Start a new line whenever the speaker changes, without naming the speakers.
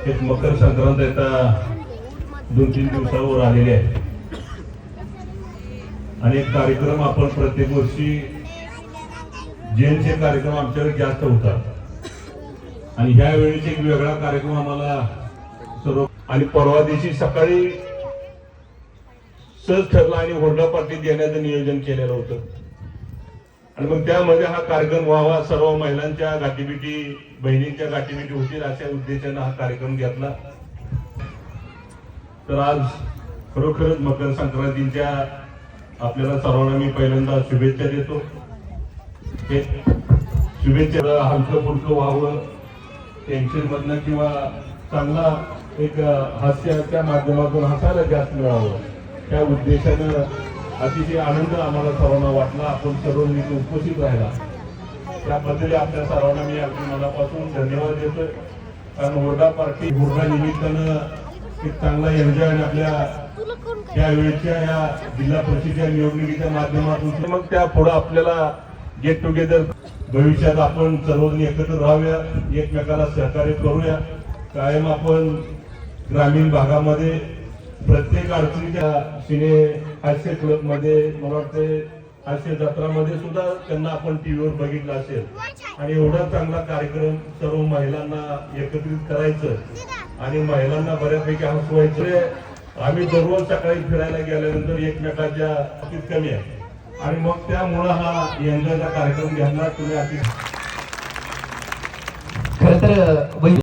एक मकर संक्रांत आता 2-3 दिवसावर आलेले आहे. अनेक कार्यक्रम आपण प्रत्येक वर्षी जैनचे कार्यक्रम आमच्याकडे जास्त होतात आणि ह्या वेळेस एक वेगळा कार्यक्रम आम्हाला सर्व आणि परवा दिवशी सकाळी सहज ठरला आणि हुरडा पार्टी देण्याचं नियोजन केलेलं होतं आणि मग त्यामध्ये हा कार्यक्रम व्हावा, सर्व महिलांच्या गाठीबिटी बहिणींच्या गाठीबिटी होतील अशा उद्देशाने हा कार्यक्रम घेतला. तर आज खरोखरच मकर संक्रांतीच्या आपल्याला सर्वांना मी पहिल्यांदा शुभेच्छा देतो. शुभेच्छा हलकं फुलकं व्हावं, टेन्शन मधनं किंवा चांगला एक हास्याच्या माध्यमातून हसायला जास्त मिळावं त्या उद्देशानं अतिशय आनंद आम्हाला सर्वांना वाटला. आपण सर्वांनी उपस्थित राहिला त्याबद्दल आपल्या सर्वांना मी अगदी मनापासून धन्यवाद देतोय. कारण हुरडा पार्टी हुरडा निमित्तानं एक चांगला एन्जॉय आणि आपल्या त्यावेळेच्या या जिल्हा परिषदेच्या निवडणुकीच्या माध्यमातून मग त्या पुढे आपल्याला गेट टुगेदर भविष्यात आपण सर्वजण एकत्र राहूया, एकमेकाला सहकार्य करूया. कायम आपण ग्रामीण भागामध्ये प्रत्येक अडचणीच्या सिने हास्य क्लब मध्ये मला वाटते हास्य जत्रामध्ये सुद्धा त्यांना आपण टीव्हीवर बघितलं असेल आणि एवढा चांगला कार्यक्रम सर्व महिलांना एकत्रित करायचं आणि महिलांना बऱ्यापैकी हसवायचं. आम्ही दररोज सकाळी फिरायला गेल्यानंतर एकमेकाच्या बाबतीत कमी आहे आणि मग त्यामुळं हा एन्जॉयचा कार्यक्रम घेणार. तुम्ही अति
खरं तर